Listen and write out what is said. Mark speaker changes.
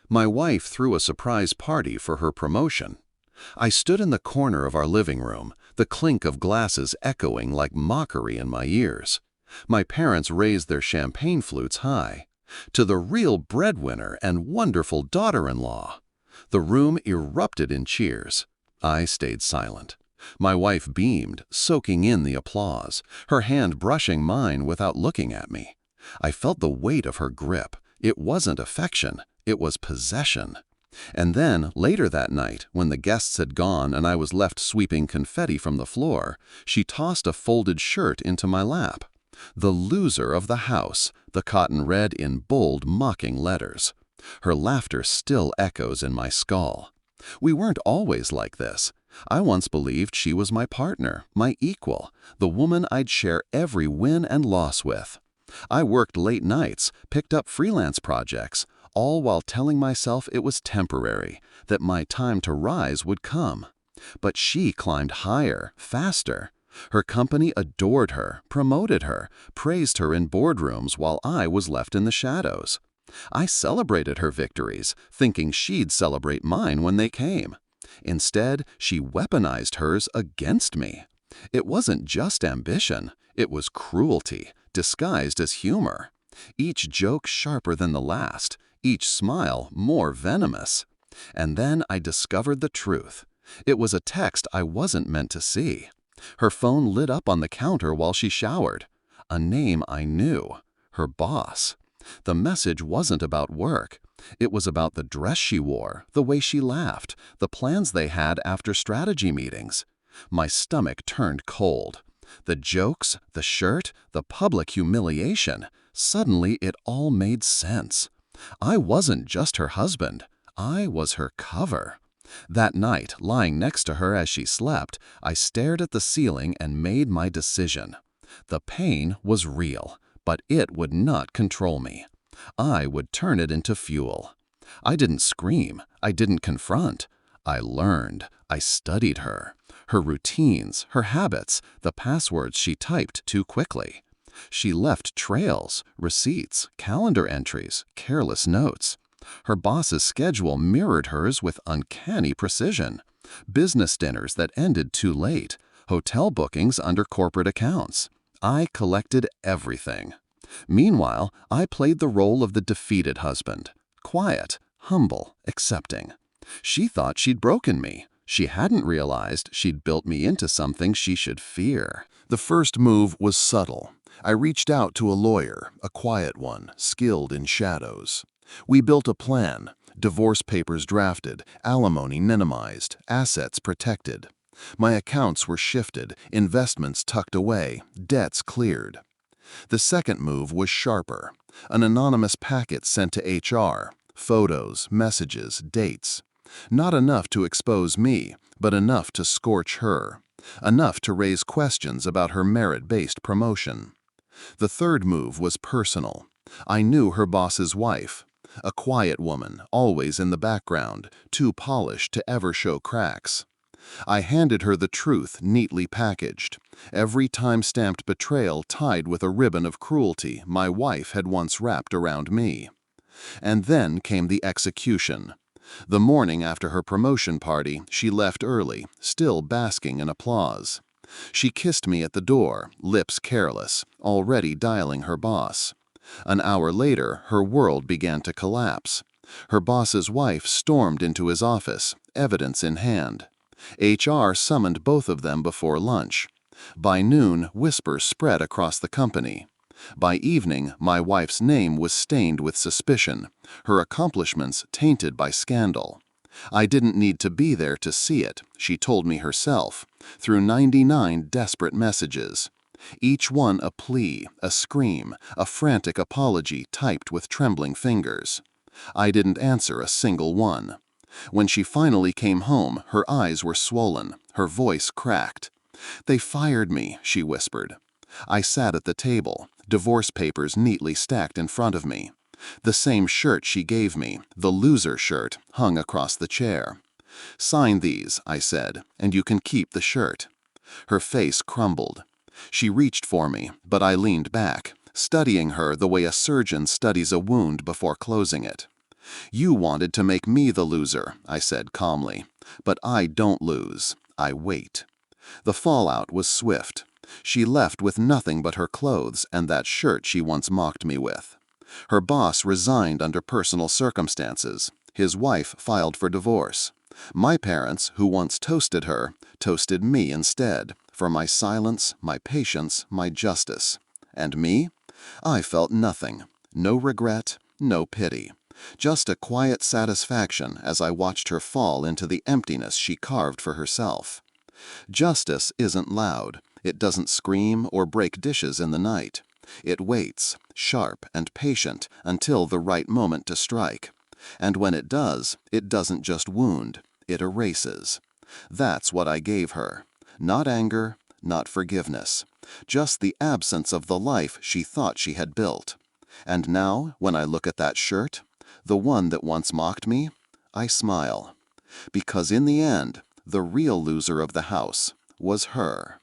Speaker 1: My wife threw a surprise party for her promotion. I stood in the corner of our living room, the clink of glasses echoing like mockery in my ears. My parents raised their champagne flutes high. To the real breadwinner and wonderful daughter-in-law. The room erupted in cheers. I stayed silent. My wife beamed, soaking in the applause, her hand brushing mine without looking at me. I felt the weight of her grip. It wasn't affection, it was possession. And then, later that night, when the guests had gone and I was left sweeping confetti from the floor, she tossed a folded shirt into my lap. The loser of the house, the cotton red in bold, mocking letters. Her laughter still echoes in my skull. We weren't always like this. I once believed she was my partner, my equal, the woman I'd share every win and loss with. I worked late nights, picked up freelance projects, all while telling myself it was temporary, that my time to rise would come. But she climbed higher, faster. Her company adored her, promoted her, praised her in boardrooms while I was left in the shadows. I celebrated her victories, thinking she'd celebrate mine when they came. Instead, she weaponized hers against me. It wasn't just ambition, it was cruelty, disguised as humor. Each joke sharper than the last, each smile more venomous. And then I discovered the truth. It was a text I wasn't meant to see. Her phone lit up on the counter while she showered. A name I knew. Her boss. The message wasn't about work. It was about the dress she wore, the way she laughed, the plans they had after strategy meetings. My stomach turned cold. The jokes, the shirt, the public humiliation. Suddenly it all made sense. I wasn't just her husband. I was her cover. That night, lying next to her as she slept, I stared at the ceiling and made my decision. The pain was real, but it would not control me. I would turn it into fuel. I didn't scream. I didn't confront. I learned. I studied her. Her routines, her habits, the passwords she typed too quickly. She left trails, receipts, calendar entries, careless notes. Her boss's schedule mirrored hers with uncanny precision. Business dinners that ended too late, hotel bookings under corporate accounts. I collected everything. Meanwhile, I played the role of the defeated husband. Quiet, humble, accepting. She thought she'd broken me. She hadn't realized she'd built me into something she should fear.
Speaker 2: The first move was subtle. I reached out to a lawyer, a quiet one, skilled in shadows. We built a plan, divorce papers drafted, alimony minimized, assets protected. My accounts were shifted, investments tucked away, debts cleared. The second move was sharper. An anonymous packet sent to HR, photos, messages, dates. Not enough to expose me, but enough to scorch her. Enough to raise questions about her merit-based promotion. The third move was personal. I knew her boss's wife. A quiet woman, always in the background, too polished to ever show cracks. I handed her the truth neatly packaged, every time-stamped betrayal tied with a ribbon of cruelty my wife had once wrapped around me. And then came the execution. The morning after her promotion party, she left early, still basking in applause. She kissed me at the door, lips careless, already dialing her boss. An hour later, her world began to collapse. Her boss's wife stormed into his office, evidence in hand. HR summoned both of them before lunch. By noon, whispers spread across the company. By evening, my wife's name was stained with suspicion, her accomplishments tainted by scandal. I didn't need to be there to see it, she told me herself, through 99 desperate messages. Each one a plea, a scream, a frantic apology typed with trembling fingers. I didn't answer a single one. When she finally came home, her eyes were swollen, her voice cracked. "They fired me," she whispered. I sat at the table, divorce papers neatly stacked in front of me. The same shirt she gave me, the loser shirt, hung across the chair. "Sign these," I said, "and you can keep the shirt." Her face crumbled. She reached for me, but I leaned back, studying her the way a surgeon studies a wound before closing it. "You wanted to make me the loser," I said calmly. "But I don't lose. I wait." The fallout was swift. She left with nothing but her clothes and that shirt she once mocked me with. Her boss resigned under personal circumstances. His wife filed for divorce. My parents, who once toasted her, toasted me instead, for my silence, my patience, my justice. And me? I felt nothing. No regret, no pity. Just a quiet satisfaction as I watched her fall into the emptiness she carved for herself. Justice isn't loud. It doesn't scream or break dishes in the night. It waits, sharp and patient, until the right moment to strike. And when it does, it doesn't just wound, it erases. That's what I gave her. Not anger, not forgiveness. Just the absence of the life she thought she had built. And now, when I look at that shirt, the one that once mocked me, I smile. Because in the end, the real loser of the house was her.